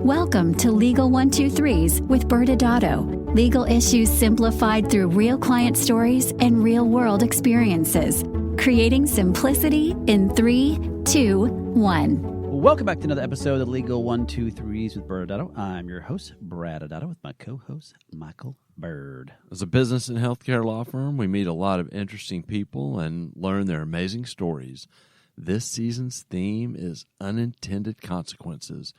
Welcome to Legal 123s with ByrdAdatto. Legal issues simplified through real client stories and real-world experiences. Creating simplicity in 3, 2, 1. Welcome back to another episode of Legal 123s with ByrdAdatto. I'm your host, ByrdAdatto, with my co-host, Michael Byrd. As a business and healthcare law firm, we meet a lot of interesting people and learn their amazing stories. This season's theme is unintended consequences.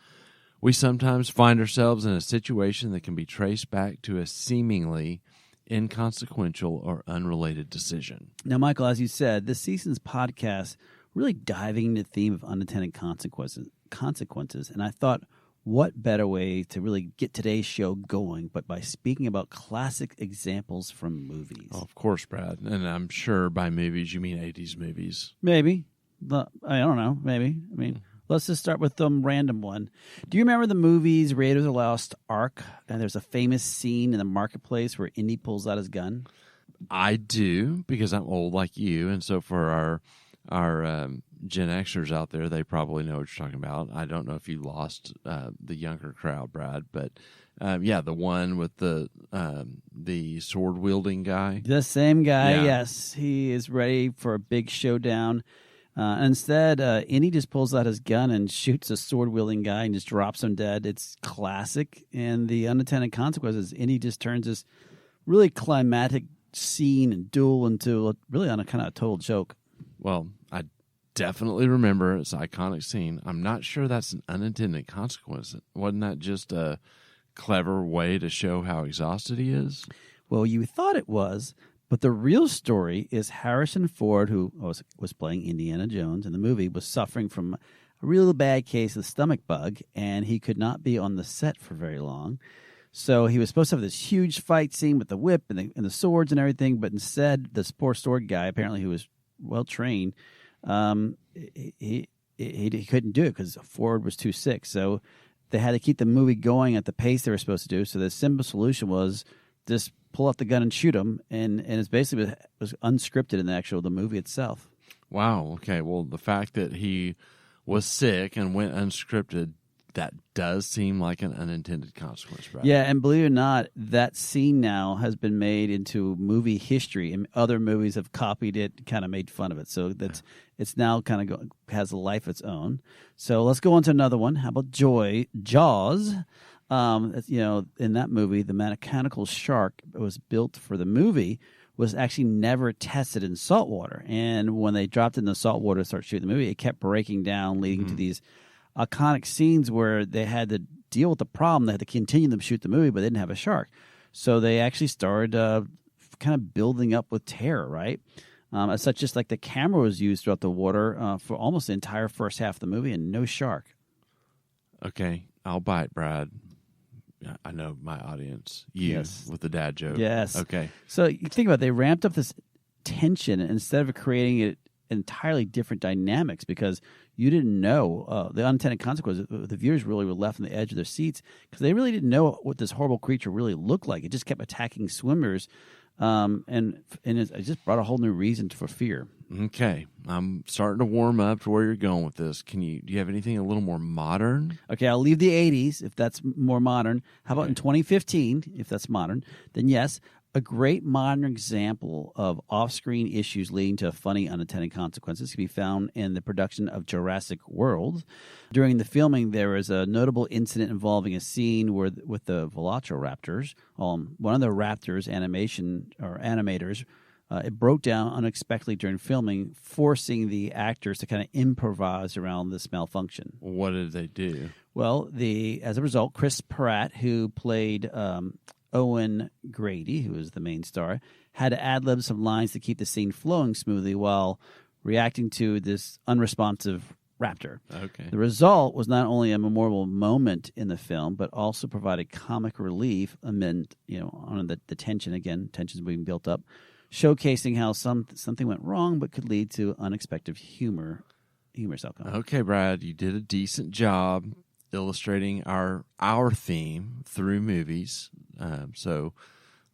We sometimes find ourselves in a situation that can be traced back to a seemingly inconsequential or unrelated decision. Now, Michael, as you said, this season's podcast really diving into the theme of unintended consequences. And I thought, what better way to really get today's show going but by speaking about classic examples from movies? Oh, of course, Brad. And I'm sure by movies you mean 80s movies. Maybe. I don't know. Maybe. Let's just start with some random one. Do you remember the movies Raiders of the Lost Ark? And there's a famous scene in the marketplace where Indy pulls out his gun. I do, because I'm old like you. And so for our Gen Xers out there, they probably know what you're talking about. I don't know if you lost the younger crowd, Brad, but the one with the sword-wielding guy. The same guy, yeah. Yes. He is ready for a big showdown. Instead, Indy just pulls out his gun and shoots a sword-wielding guy and just drops him dead. It's classic. And the unintended consequences, Indy just turns this really climatic scene and duel into really on a kind of a total joke. Well, I definitely remember it's an iconic scene. I'm not sure that's an unintended consequence. Wasn't that just a clever way to show how exhausted he is? Well, you thought it was, but the real story is Harrison Ford, who was playing Indiana Jones in the movie, was suffering from a real bad case of the stomach bug, and he could not be on the set for very long. So he was supposed to have this huge fight scene with the whip and the swords and everything, but instead, this poor sword guy, apparently who was well-trained, he couldn't do it because Ford was too sick. So they had to keep the movie going at the pace they were supposed to do. So the simple solution was just pull out the gun and shoot him, and it's basically was unscripted in the movie itself. Wow. Okay. Well, the fact that he was sick and went unscripted, that does seem like an unintended consequence, right? Yeah, and believe it or not, that scene now has been made into movie history, and other movies have copied it, kind of made fun of it. So it's now kind of has a life of its own. So let's go on to another one. How about Jaws? In that movie, the mechanical shark that was built for the movie was actually never tested in salt water. And when they dropped it in the salt water to start shooting the movie, it kept breaking down, leading to these iconic scenes where they had to deal with the problem. They had to continue to shoot the movie, but they didn't have a shark. So they actually started kind of building up with terror, right? As such, just like the camera was used throughout the water for almost the entire first half of the movie and no shark. Okay, I'll bite, Brad. I know my audience. Yes. With the dad joke. Yes. Okay. So you think about it, they ramped up this tension instead of creating it entirely different dynamics because you didn't know the unintended consequences. The viewers really were left on the edge of their seats because they really didn't know what this horrible creature really looked like. It just kept attacking swimmers, and it just brought a whole new reason for fear. Okay, I'm starting to warm up to where you're going with this. Do you have anything a little more modern? Okay, I'll leave the 80s if that's more modern. How about in 2015, if that's modern? Then yes, a great modern example of off-screen issues leading to funny unintended consequences can be found in the production of Jurassic World. During the filming, there was a notable incident involving a scene with the Velociraptors. One of the raptors animators, it broke down unexpectedly during filming, forcing the actors to kind of improvise around this malfunction. What did they do? Well, as a result, Chris Pratt, who played Owen Grady, who was the main star, had to ad-lib some lines to keep the scene flowing smoothly while reacting to this unresponsive raptor. Okay. The result was not only a memorable moment in the film, but also provided comic relief amid, on the tensions being built up, showcasing how something went wrong but could lead to unexpected humorous outcome. Okay, Brad, you did a decent job illustrating our theme through movies. So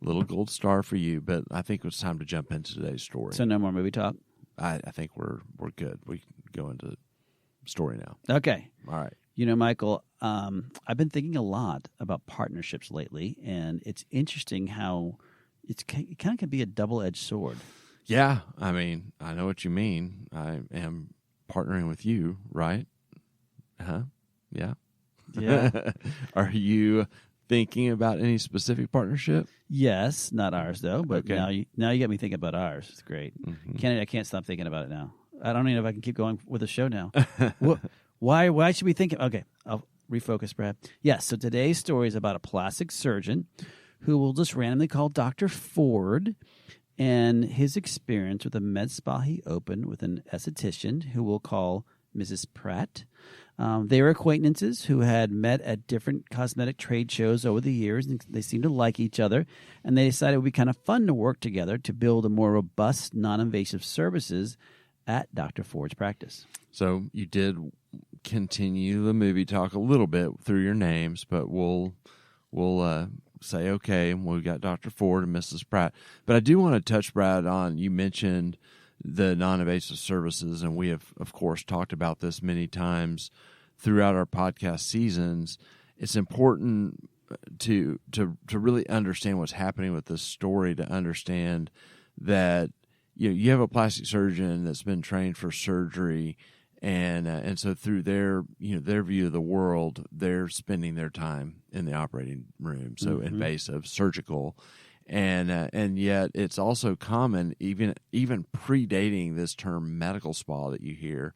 little gold star for you, but I think it's time to jump into today's story. So no more movie talk? I think we're good. We can go into story now. Okay. All right. Michael, I've been thinking a lot about partnerships lately, and it's interesting how it kind of can be a double-edged sword. Yeah, I mean, I know what you mean. I am partnering with you, right? Huh? Yeah. Yeah. Are you thinking about any specific partnership? Yes, not ours though. But Okay. now you got me thinking about ours. It's great. Mm-hmm. I can't stop thinking about it now. I don't even know if I can keep going with the show now. Why should we think? Okay, I'll refocus, Brad. Yes. So today's story is about a plastic surgeon who we'll just randomly call Dr. Ford, and his experience with a med spa he opened with an esthetician who we'll call Mrs. Pratt. They were acquaintances who had met at different cosmetic trade shows over the years, and they seemed to like each other, and they decided it would be kind of fun to work together to build a more robust, non-invasive services at Dr. Ford's practice. So you did continue the movie talk a little bit through your names, but we'll say, okay, we've got Dr. Ford and Mrs. Pratt. But I do want to touch, Brad, on, you mentioned the non-invasive services, and we have, of course, talked about this many times throughout our podcast seasons. It's important to really understand what's happening with this story, to understand that you have a plastic surgeon that's been trained for surgery, and so through their view of the world, they're spending their time in the operating room, so invasive, surgical. And yet it's also common, even predating this term medical spa that you hear,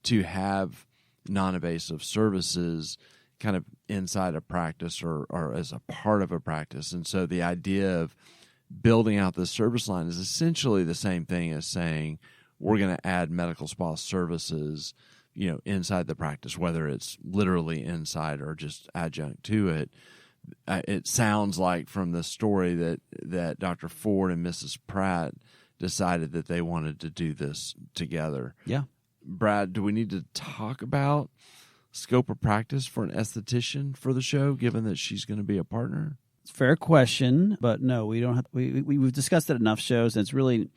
to have non-invasive services kind of inside a practice or as a part of a practice. And so the idea of building out this service line is essentially the same thing as saying we're going to add medical spa services, inside the practice, whether it's literally inside or just adjunct to it. It sounds like from the story that Dr. Ford and Mrs. Pratt decided that they wanted to do this together. Yeah. Brad, do we need to talk about scope of practice for an esthetician for the show, given that she's going to be a partner? It's a fair question, but no, we don't have. We've discussed it enough shows, and it's really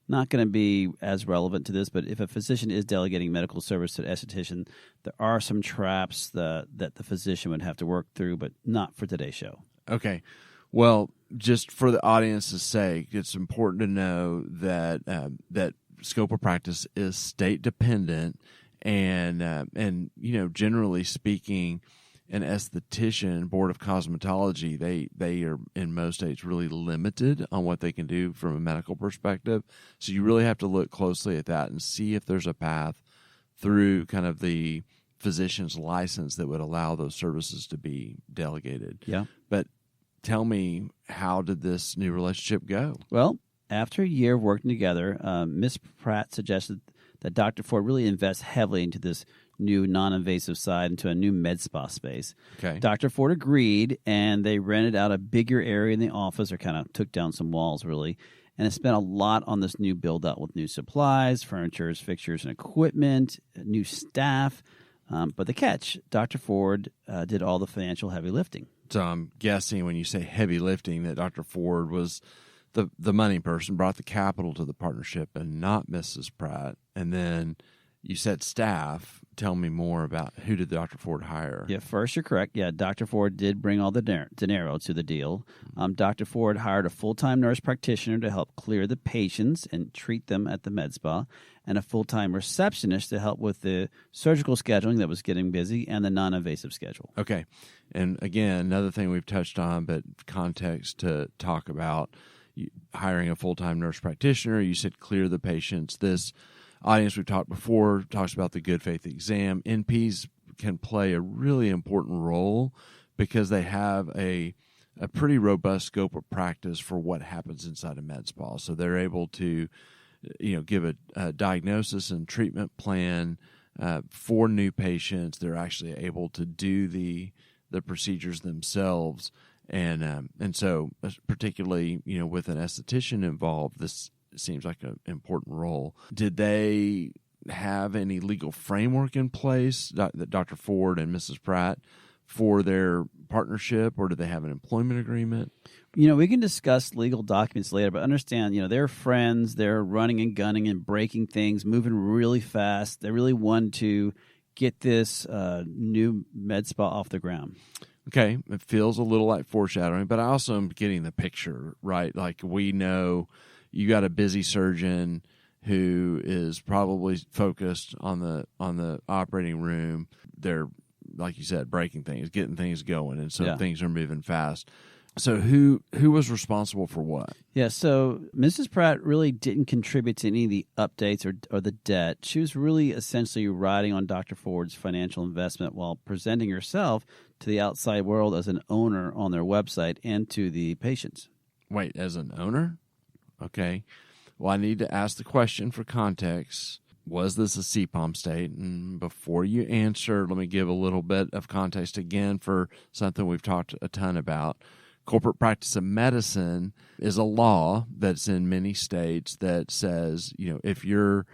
not going to be as relevant to this. But if a physician is delegating medical service to an esthetician, there are some traps that the physician would have to work through, but not for today's show. Okay. Well, just for the audience's sake, it's important to know that that scope of practice is state dependent, and generally speaking, an esthetician, board of cosmetology, they are in most states really limited on what they can do from a medical perspective. So you really have to look closely at that and see if there's a path through kind of the physician's license that would allow those services to be delegated. Yeah. But tell me, how did this new relationship go? Well, after a year of working together, Ms. Pratt suggested that Dr. Ford really invest heavily into this new non-invasive side, into a new med spa space. Okay. Dr. Ford agreed, and they rented out a bigger area in the office, or kind of took down some walls, really, and it spent a lot on this new build-out with new supplies, furniture, fixtures, and equipment, new staff. But the catch, Dr. Ford did all the financial heavy lifting. So I'm guessing when you say heavy lifting that Dr. Ford was the money person, brought the capital to the partnership, and not Mrs. Pratt. And then you said staff. Tell me more about who did Dr. Ford hire? Yeah, first you're correct. Yeah, Dr. Ford did bring all the dinero to the deal. Dr. Ford hired a full-time nurse practitioner to help clear the patients and treat them at the med spa, and a full-time receptionist to help with the surgical scheduling that was getting busy and the non-invasive schedule. Okay. And again, another thing we've touched on, but context to talk about, hiring a full-time nurse practitioner. You said clear the patients. This audience we've talked before talks about the good faith exam. NPs can play a really important role because they have a pretty robust scope of practice for what happens inside a med spa. So they're able to, give a diagnosis and treatment plan for new patients. They're actually able to do the procedures themselves, and so particularly with an esthetician involved, this seems like an important role. Did they have any legal framework in place, that Dr. Ford and Mrs. Pratt, for their partnership, or do they have an employment agreement? We can discuss legal documents later, but understand, they're friends. They're running and gunning and breaking things, moving really fast. They really want to get this new med spa off the ground? Okay, it feels a little like foreshadowing, but I also am getting the picture, right? Like, we know you got a busy surgeon who is probably focused on the operating room. They're, like you said, breaking things, getting things going, and so things are moving fast. So who was responsible for what? Yeah, so Mrs. Pratt really didn't contribute to any of the updates or the debt. She was really essentially riding on Dr. Ford's financial investment while presenting herself to the outside world as an owner on their website and to the patients. Wait, as an owner? Okay. Well, I need to ask the question for context. Was this a CPOM state? And before you answer, let me give a little bit of context again for something we've talked a ton about. Corporate practice of medicine is a law that's in many states that says, if you're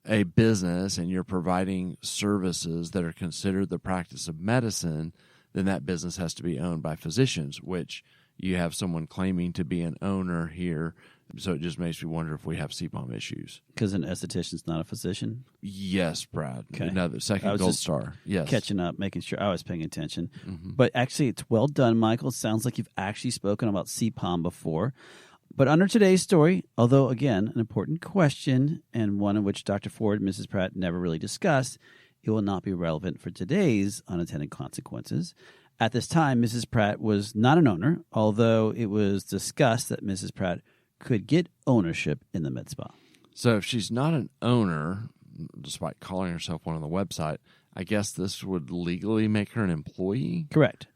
a business and you're providing services that are considered the practice of medicine, then that business has to be owned by physicians, which you have someone claiming to be an owner here. So it just makes me wonder if we have CPOM issues. Because an esthetician's not a physician? Yes, Brad. Okay. Another second gold star. Yes. Catching up, making sure I was paying attention. Mm-hmm. But actually, it's well done, Michael. It sounds like you've actually spoken about CPOM before. But under today's story, although, again, an important question and one in which Dr. Ford and Mrs. Pratt never really discussed, it will not be relevant for today's unintended consequences. At this time, Mrs. Pratt was not an owner, although it was discussed that Mrs. Pratt could get ownership in the med spa. So if she's not an owner, despite calling herself one on the website, I guess this would legally make her an employee? Correct.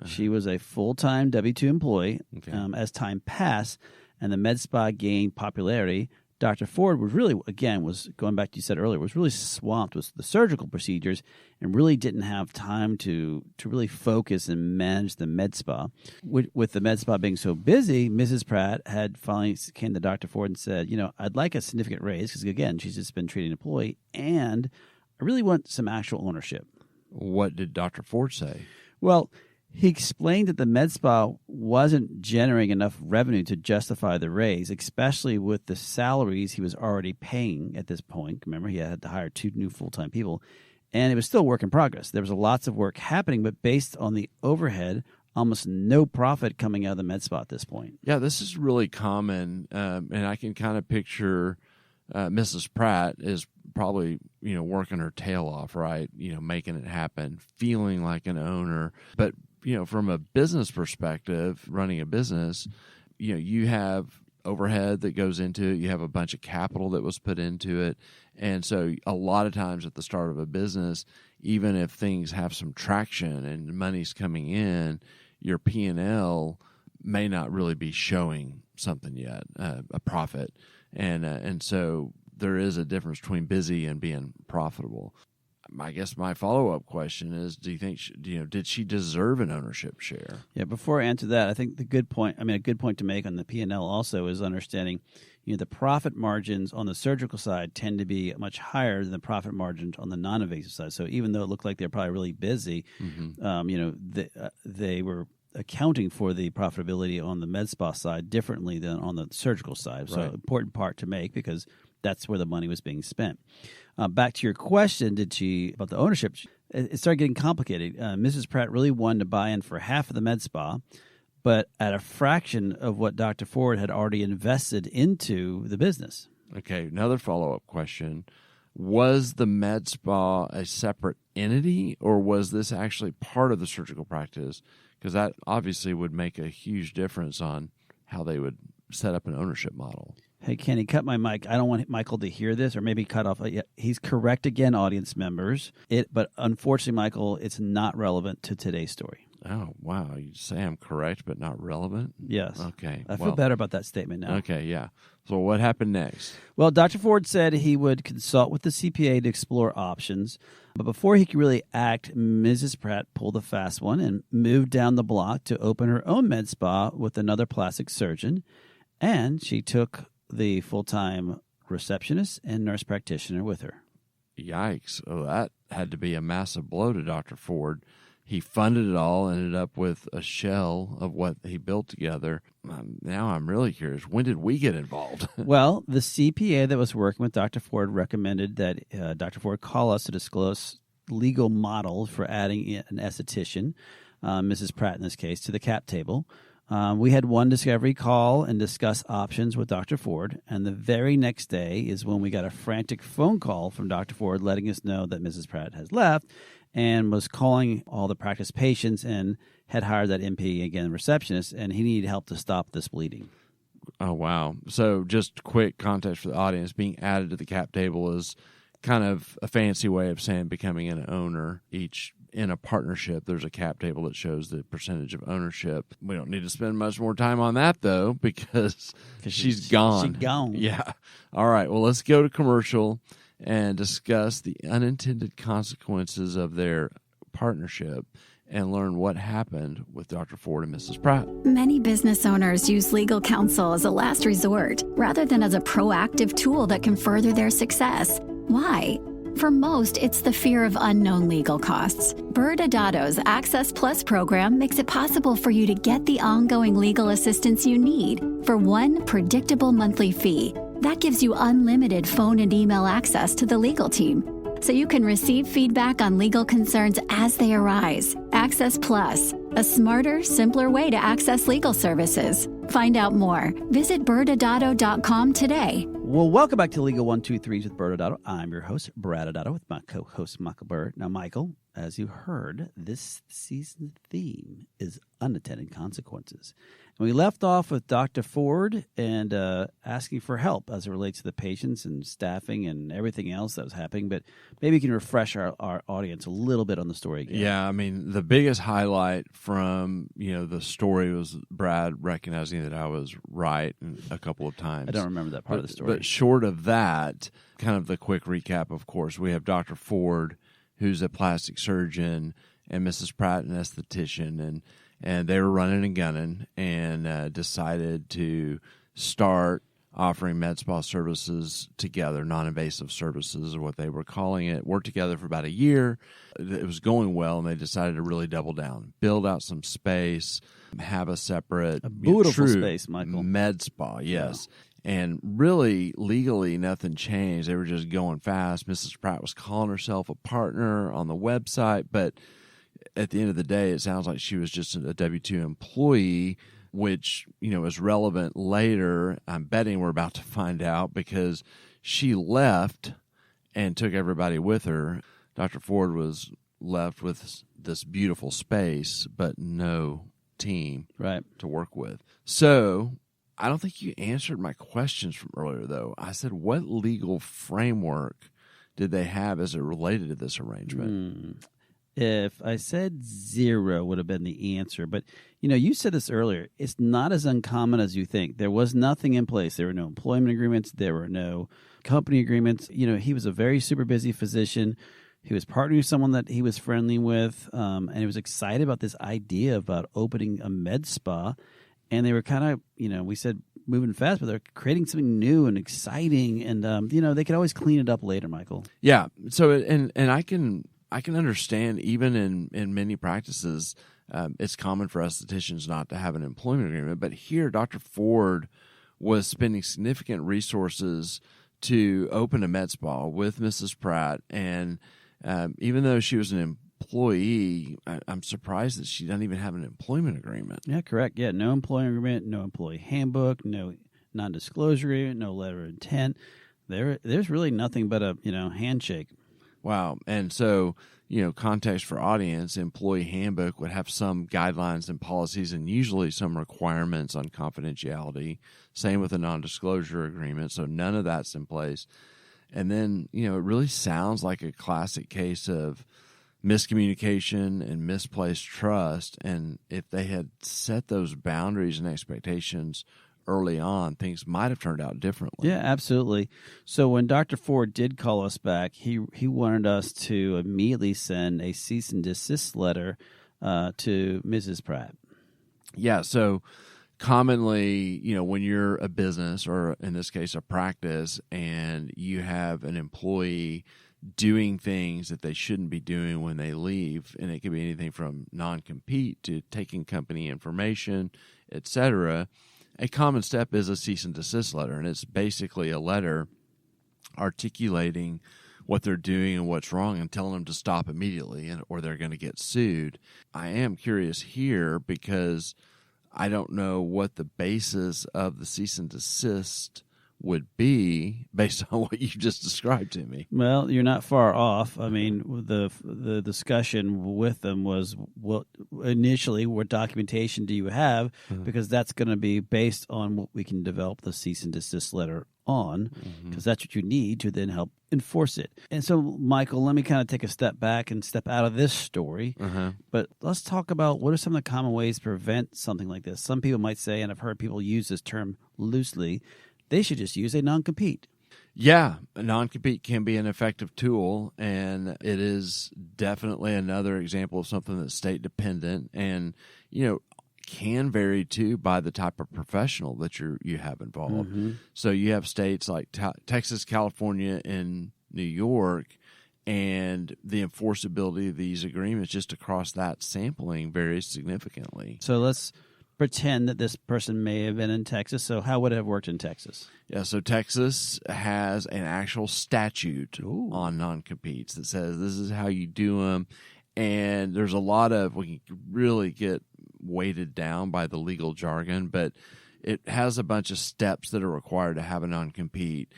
She was a full-time W-2 employee. Okay. As time passed and the med spa gained popularity, Dr. Ford was really, again, was going back to you said earlier, was really swamped with the surgical procedures and really didn't have time to really focus and manage the med spa. With the med spa being so busy, Mrs. Pratt had finally came to Dr. Ford and said, I'd like a significant raise because, again, she's just been treating an employee, and I really want some actual ownership. What did Dr. Ford say? Well, he explained that the med spa wasn't generating enough revenue to justify the raise, especially with the salaries he was already paying at this point. Remember, he had to hire 2 new full-time people, and it was still work in progress. There was lots of work happening, but based on the overhead, almost no profit coming out of the med spa at this point. Yeah, this is really common, and I can kind of picture Mrs. Pratt is probably, working her tail off, right? Making it happen, feeling like an owner, but from a business perspective, running a business, you have overhead that goes into it. You have a bunch of capital that was put into it. And so a lot of times at the start of a business, even if things have some traction and money's coming in, your P&L may not really be showing something yet, a profit. And so there is a difference between busy and being profitable. I guess my follow-up question is, do you think, did she deserve an ownership share? Yeah, before I answer that, I think a good point to make on the P&L also is understanding, the profit margins on the surgical side tend to be much higher than the profit margins on the non-invasive side. So even though it looked like they're probably really busy, they were accounting for the profitability on the med spa side differently than on the surgical side. So important part to make because that's where the money was being spent. Back to your question, about the ownership, it started getting complicated. Mrs. Pratt really wanted to buy in for half of the med spa, but at a fraction of what Dr. Ford had already invested into the business. Okay, another follow-up question. Was the med spa a separate entity, or was this actually part of the surgical practice? Because that obviously would make a huge difference on how they would set up an ownership model. Hey, Kenny, cut my mic. I don't want Michael to hear this, or maybe cut off. He's correct again, audience members. But unfortunately, Michael, it's not relevant to today's story. Oh, wow. You say I'm correct but not relevant? Yes. Okay. I feel better about that statement now. Okay, yeah. So what happened next? Well, Dr. Ford said he would consult with the CPA to explore options. But before he could really act, Mrs. Pratt pulled a fast one and moved down the block to open her own med spa with another plastic surgeon. And she took the full-time receptionist and nurse practitioner with her. Yikes. Oh, that had to be a massive blow to Dr. Ford. He funded it all, ended up with a shell of what he built together. Now I'm really curious. When did we get involved? Well, the CPA that was working with Dr. Ford recommended that Dr. Ford call us to disclose legal model for adding an esthetician, Mrs. Pratt in this case, to the cap table. We had one discovery call and discuss options with Dr. Ford, and the very next day is when we got a frantic phone call from Dr. Ford letting us know that Mrs. Pratt has left and was calling all the practice patients and had hired that MP, again, receptionist, and he needed help to stop this bleeding. Oh, wow. So just quick context for the audience, being added to the cap table is kind of a fancy way of saying becoming an owner. Each in a partnership, there's a cap table that shows the percentage of ownership. We don't need to spend much more time on that, though, because she's gone. She's gone. Yeah. All right. Well, let's go to commercial and discuss the unintended consequences of their partnership and learn what happened with Dr. Ford and Mrs. Pratt. Many business owners use legal counsel as a last resort rather than as a proactive tool that can further their success. Why? For most, it's the fear of unknown legal costs. ByrdAdatto's Access Plus program makes it possible for you to get the ongoing legal assistance you need for one predictable monthly fee. That gives you unlimited phone and email access to the legal team, so you can receive feedback on legal concerns as they arise. Access Plus, a smarter, simpler way to access legal services. Find out more. Visit ByrdAdatto.com today. Well, welcome back to Legal 123s with ByrdAdatto. I'm your host, ByrdAdatto, with my co-host, Michael Byrd. Now, Michael, as you heard, this season's theme is unintended consequences. And we left off with Dr. Ford and asking for help as it relates to the patients and staffing and everything else that was happening. But maybe you can refresh our audience a little bit on the story again. Yeah, I mean, the biggest highlight from, the story was Brad recognizing that I was right a couple of times. I don't remember that part of the story. But short of that, kind of the quick recap, of course, we have Dr. Ford, who's a plastic surgeon, and Mrs. Pratt, an esthetician, and they were running and gunning and decided to start offering med spa services together, non-invasive services is what they were calling it. Worked together for about a year. It was going well, and they decided to really double down, build out some space, have a separate, beautiful true space, Michael. Med spa, yes. Yeah. And really, legally, nothing changed. They were just going fast. Mrs. Pratt was calling herself a partner on the website, but at the end of the day, it sounds like she was just a W-2 employee, which, is relevant later. I'm betting we're about to find out because she left and took everybody with her. Dr. Ford was left with this beautiful space, but no team to work with. So I don't think you answered my questions from earlier, though. I said, what legal framework did they have as it related to this arrangement? If I said zero would have been the answer. But, you said this earlier. It's not as uncommon as you think. There was nothing in place. There were no employment agreements. There were no company agreements. He was a very super busy physician. He was partnering with someone that he was friendly with, and he was excited about this idea about opening a med spa. And they were kind of, we said moving fast, but they're creating something new and exciting. And, they could always clean it up later, Michael. Yeah. So, and I can understand even in many practices, it's common for estheticians not to have an employment agreement. But here, Dr. Ford was spending significant resources to open a med spa with Mrs. Pratt. And even though she was an employee, I'm surprised that she doesn't even have an employment agreement. Yeah, correct. Yeah, no employment agreement, no employee handbook, no non-disclosure agreement, no letter of intent. There's really nothing but a handshake. Wow. And so, context for audience, employee handbook would have some guidelines and policies and usually some requirements on confidentiality. Same with a non-disclosure agreement. So none of that's in place. And then, it really sounds like a classic case of miscommunication and misplaced trust. And if they had set those boundaries and expectations early on, things might have turned out differently. Yeah, absolutely. So when Dr. Ford did call us back, he wanted us to immediately send a cease and desist letter to Mrs. Pratt. Yeah, so commonly, when you're a business or in this case a practice and you have an employee doing things that they shouldn't be doing when they leave, and it could be anything from non-compete to taking company information, etc., a common step is a cease and desist letter, and it's basically a letter articulating what they're doing and what's wrong and telling them to stop immediately or they're going to get sued. I am curious here because I don't know what the basis of the cease and desist would be based on what you just described to me. Well, you're not far off. I mean, the discussion with them was, well, initially, what documentation do you have? Because that's going to be based on what we can develop the cease and desist letter on, because that's what you need to then help enforce it. And so, Michael, let me kind of take a step back and step out of this story. But let's talk about what are some of the common ways to prevent something like this. Some people might say, and I've heard people use this term loosely, they should just use a non-compete. Yeah, a non-compete can be an effective tool, and it is definitely another example of something that's state-dependent and, can vary, too, by the type of professional that you have involved. So you have states like Texas, California, and New York, and the enforceability of these agreements just across that sampling varies significantly. So let's pretend that this person may have been in Texas. So how would it have worked in Texas? Yeah, so Texas has an actual statute on non-competes that says this is how you do them. And there's a lot of, we can really get weighted down by the legal jargon, but it has a bunch of steps that are required to have a non-compete.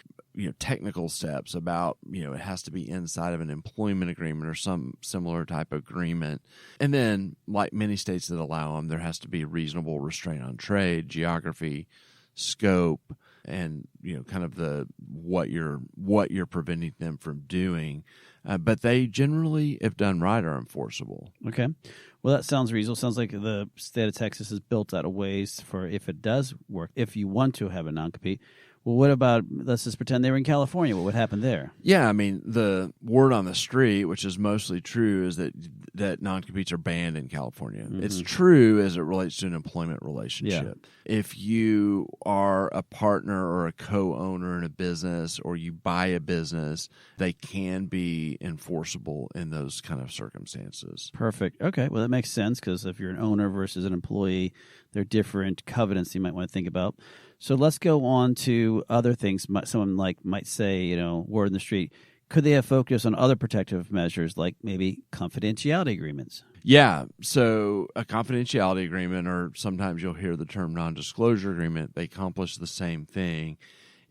Technical steps about, it has to be inside of an employment agreement or some similar type of agreement. And then, like many states that allow them, there has to be reasonable restraint on trade, geography, scope, and, kind of the what you're preventing them from doing. But they generally, if done right, are enforceable. Okay. Well, that sounds reasonable. Sounds like the state of Texas is built out of ways for if it does work, if you want to have a non-compete. Well, what about, let's just pretend they were in California. What would happen there? Yeah, I mean, the word on the street, which is mostly true, is that non-competes are banned in California. It's true as it relates to an employment relationship. Yeah. If you are a partner or a co-owner in a business or you buy a business, they can be enforceable in those kind of circumstances. Perfect. Okay, well, that makes sense because if you're an owner versus an employee, there are different covenants you might want to think about. So let's go on to other things. Someone might say, word in the street. Could they have focused on other protective measures like maybe confidentiality agreements? Yeah. So a confidentiality agreement, or sometimes you'll hear the term non-disclosure agreement, they accomplish the same thing,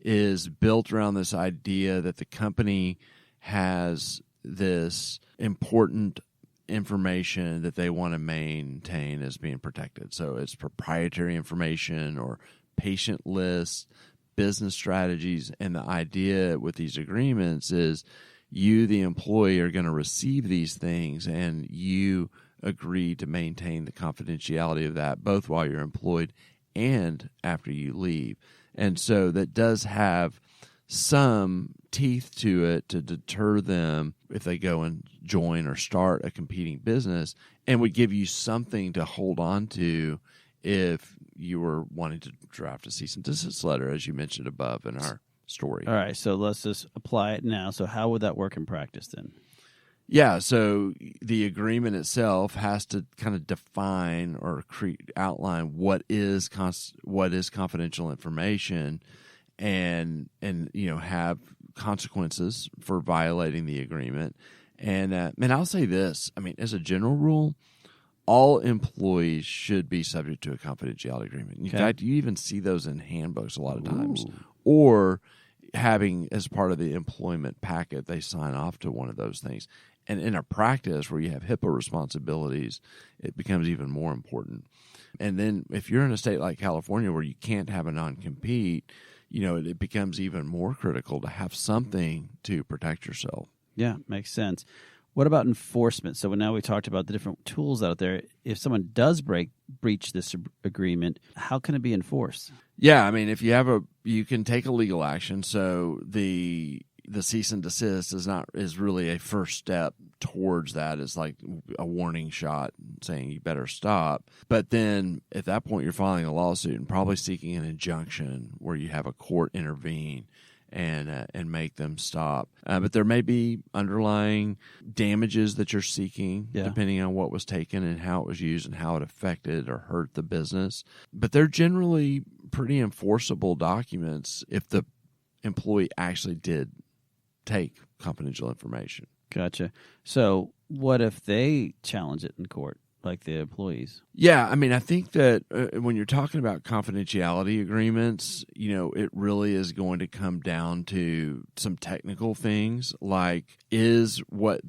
is built around this idea that the company has this important information that they want to maintain as being protected. So it's proprietary information or patient lists, business strategies, and the idea with these agreements is you, the employee, are going to receive these things, and you agree to maintain the confidentiality of that both while you're employed and after you leave. And so that does have some teeth to it to deter them if they go and join or start a competing business, and would give you something to hold on to if you were wanting to draft a cease and desist letter, as you mentioned above in our story. All right, so let's just apply it now. So how would that work in practice then? Yeah, so the agreement itself has to kind of define or outline what is confidential information, and have consequences for violating the agreement. And I'll say this: I mean, as a general rule, all employees should be subject to a confidentiality agreement. In fact, you even see those in handbooks a lot of times, or having as part of the employment packet, they sign off to one of those things. And in a practice where you have HIPAA responsibilities, it becomes even more important. And then if you're in a state like California where you can't have a non-compete, it becomes even more critical to have something to protect yourself. Yeah, makes sense. What about enforcement? So now we talked about the different tools out there. If someone does breach this agreement, how can it be enforced? Yeah, I mean, if you can take a legal action. So the cease and desist is really a first step towards that. It's like a warning shot saying you better stop. But then at that point, you're filing a lawsuit and probably seeking an injunction where you have a court intervene and make them stop. But there may be underlying damages that you're seeking, depending on what was taken and how it was used and how it affected or hurt the business. But they're generally pretty enforceable documents if the employee actually did take confidential information. Gotcha. So what if they challenge it in court, like the employees? Yeah, I mean, I think that when you're talking about confidentiality agreements, it really is going to come down to some technical things, like is what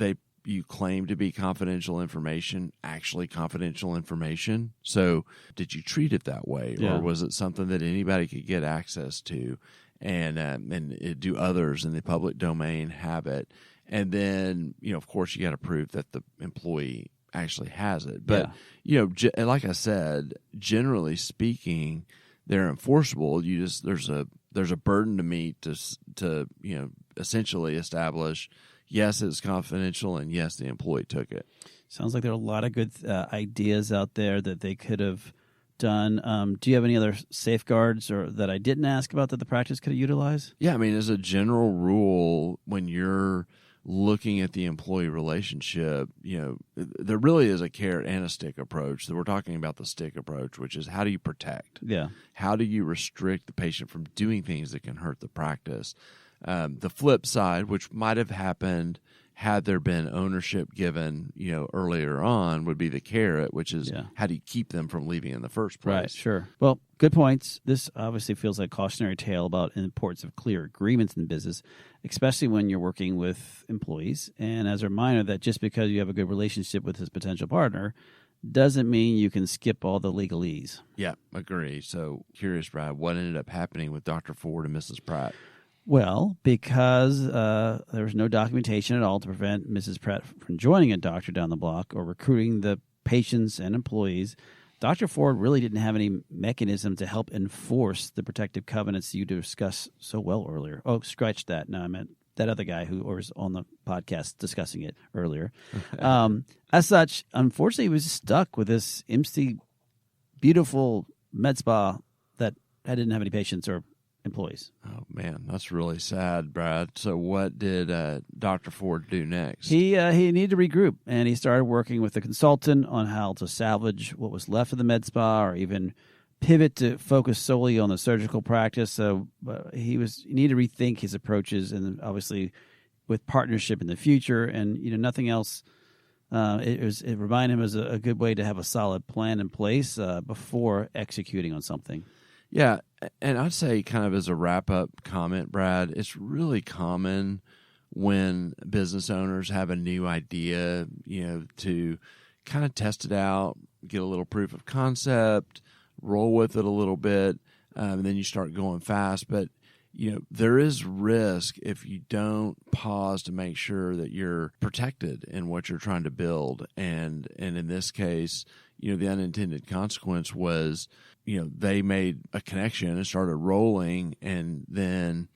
you claim to be confidential information actually confidential information? So did you treat it that way? Yeah. Or was it something that anybody could get access to, and do others in the public domain have it? And then, of course, you got to prove that the employee actually has it. But, like I said, generally speaking, they're enforceable. There's a burden to meet to essentially establish, yes, it's confidential, and yes, the employee took it. Sounds like there are a lot of good ideas out there that they could have done. Do you have any other safeguards or that I didn't ask about that the practice could utilize? Yeah, I mean, as a general rule, when you're looking at the employee relationship, there really is a carrot and a stick approach. So we're talking about the stick approach, which is how do you protect? Yeah. How do you restrict the patient from doing things that can hurt the practice? The flip side, which might have happened had there been ownership given, earlier on, would be the carrot, which is how do you keep them from leaving in the first place? Right, sure. Well, good points. This obviously feels like a cautionary tale about the importance of clear agreements in business, especially when you're working with employees. And as a reminder that just because you have a good relationship with this potential partner doesn't mean you can skip all the legalese. Yeah, agree. So curious, Brad, what ended up happening with Dr. Ford and Mrs. Pratt? Well, because there was no documentation at all to prevent Mrs. Pratt from joining a doctor down the block or recruiting the patients and employees, Dr. Ford really didn't have any mechanism to help enforce the protective covenants you discussed so well earlier. Oh, scratch that. No, I meant that other guy who was on the podcast discussing it earlier. As such, unfortunately, he was stuck with this empty, beautiful med spa that didn't have any patients or employees. Oh, man, that's really sad, Brad. So what did Dr. Ford do next? He needed to regroup, and he started working with a consultant on how to salvage what was left of the med spa or even pivot to focus solely on the surgical practice. So he needed to rethink his approaches, and obviously with partnership in the future and nothing else. It reminded him as a good way to have a solid plan in place before executing on something. Yeah, and I'd say kind of as a wrap-up comment, Brad, it's really common when business owners have a new idea, to kind of test it out, get a little proof of concept, roll with it a little bit, and then you start going fast. But, there is risk if you don't pause to make sure that you're protected in what you're trying to build. And in this case, the unintended consequence was, they made a connection and started rolling, and then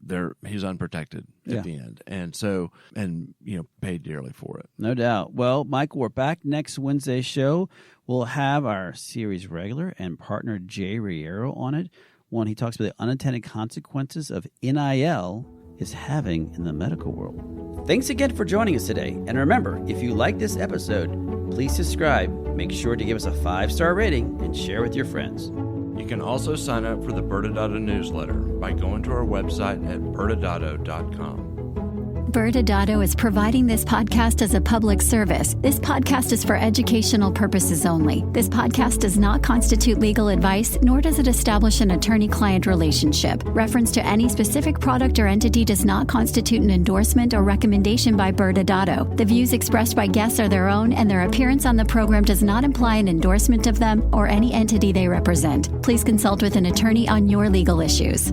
he's unprotected at the end. And so, paid dearly for it. No doubt. Well, Michael, we're back next Wednesday's show. We'll have our series regular and partner Jay Riero on it. One, he talks about the unintended consequences of NIL is having in the medical world. Thanks again for joining us today. And remember, if you like this episode, please subscribe. Make sure to give us a 5-star rating and share with your friends. You can also sign up for the ByrdAdatto newsletter by going to our website at ByrdAdatto.com. ByrdAdatto is providing this podcast as a public service. This podcast is for educational purposes only. This podcast does not constitute legal advice, nor does it establish an attorney-client relationship. Reference to any specific product or entity does not constitute an endorsement or recommendation by ByrdAdatto. The views expressed by guests are their own, and their appearance on the program does not imply an endorsement of them or any entity they represent. Please consult with an attorney on your legal issues.